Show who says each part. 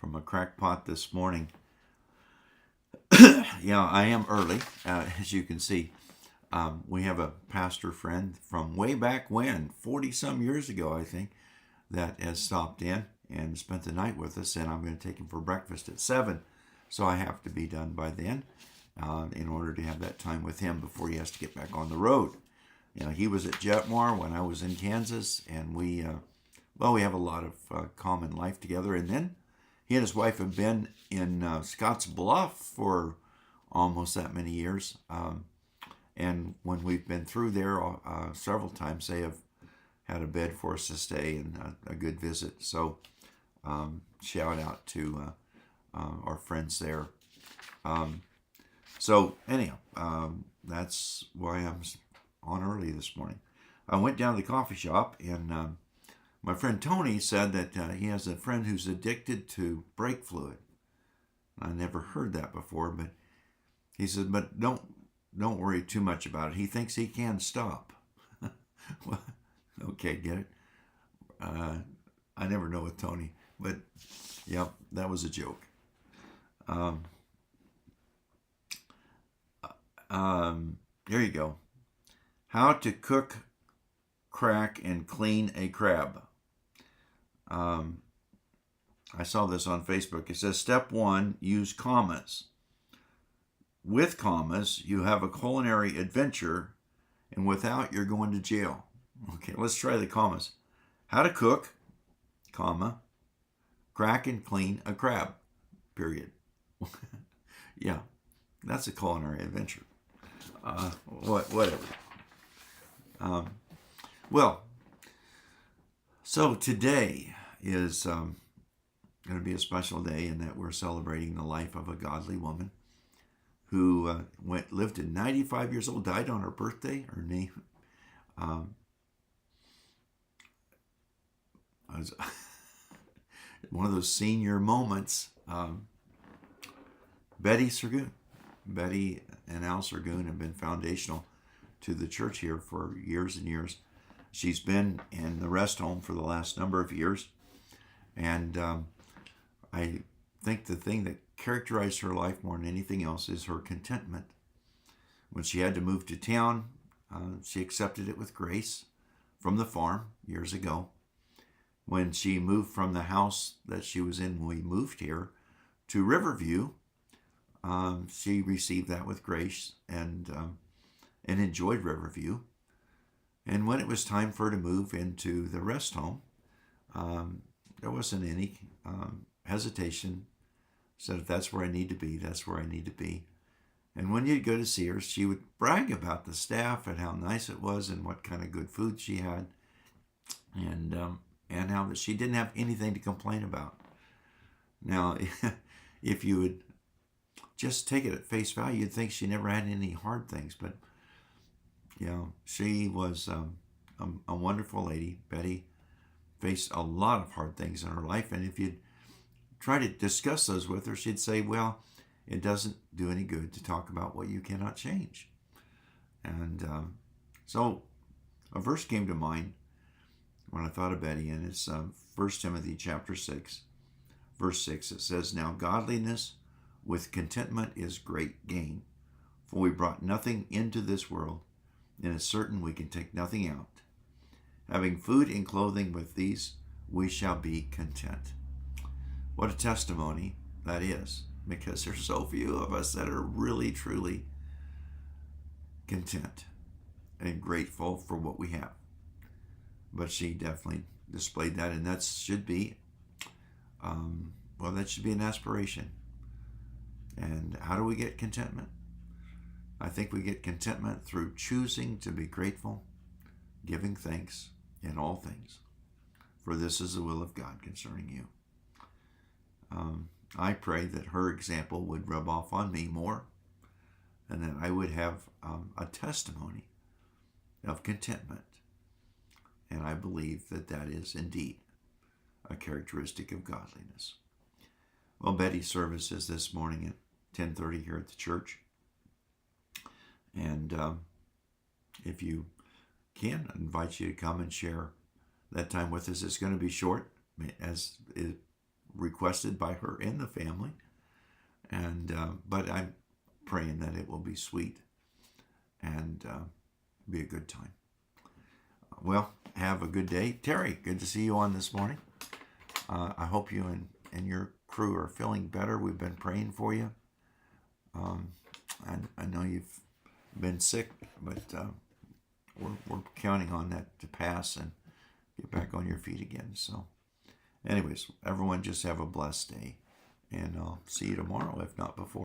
Speaker 1: from a crackpot this morning. Yeah, I am early, as you can see. We have a pastor friend from way back when, 40 some years ago, I think, that has stopped in and spent the night with us, and I'm going to take him for breakfast at 7. So I have to be done by then in order to have that time with him before he has to get back on the road. You know, he was at Jetmar when I was in Kansas, and we have a lot of common life together. And then he and his wife have been in Scotts Bluff for almost that many years. And when we've been through there several times, they have had a bed for us to stay and a good visit. So shout out to our friends there. So anyhow, that's why I'm on early this morning. I went down to the coffee shop, and my friend Tony said that he has a friend who's addicted to brake fluid. I never heard that before, but he said, but don't worry too much about it. He thinks he can stop. Well, okay, get it? I never know with Tony, but yeah, that was a joke. Here you go. How to cook, crack, and clean a crab. I saw this on Facebook. It says, step 1, use commas. With commas, you have a culinary adventure, and without, you're going to jail. Okay, let's try the commas. How to cook, comma, crack and clean a crab, period. Yeah, that's a culinary adventure. Whatever. So today is going to be a special day in that we're celebrating the life of a godly woman who lived to 95 years old, died on her birthday. Her name was one of those senior moments. Betty Sergoon. Betty and Al Sergoon have been foundational to the church here for years and years. She's been in the rest home for the last number of years. And I think the thing that characterized her life more than anything else is her contentment. When she had to move to town, she accepted it with grace from the farm years ago. When she moved from the house that she was in when we moved here to Riverview, she received that with grace and enjoyed Riverview. And when it was time for her to move into the rest home, there wasn't any hesitation. Said, if that's where I need to be, that's where I need to be. And when you'd go to see her, she would brag about the staff and how nice it was and what kind of good food she had, and how that she didn't have anything to complain about. Now, if you would just take it at face value, you'd think she never had any hard things. But, you know, she was a wonderful lady. Betty faced a lot of hard things in her life. And if you'd try to discuss those with her, she'd say, well, it doesn't do any good to talk about what you cannot change. And so a verse came to mind when I thought of Betty, and it's 1 Timothy chapter 6, verse 6. It says, now godliness with contentment is great gain, for we brought nothing into this world, and it's certain we can take nothing out. Having food and clothing, with these we shall be content. What a testimony that is, because there's so few of us that are really, truly content and grateful for what we have. But she definitely displayed that, and that should be, that should be an aspiration. And how do we get contentment? I think we get contentment through choosing to be grateful, giving thanks in all things, for this is the will of God concerning you. I pray that her example would rub off on me more, and that I would have a testimony of contentment. And I believe that that is indeed a characteristic of godliness. Well, Betty's service is this morning at 10:30 here at the church. And if you can, I invite you to come and share that time with us. It's going to be short, as requested by her and the family. And but I'm praying that it will be sweet and be a good time. Well, have a good day. Terry, good to see you on this morning. I hope you and your crew are feeling better. We've been praying for you. I know you've been sick, but we're counting on that to pass and get back on your feet again. So anyways, everyone just have a blessed day, and I'll see you tomorrow, if not before.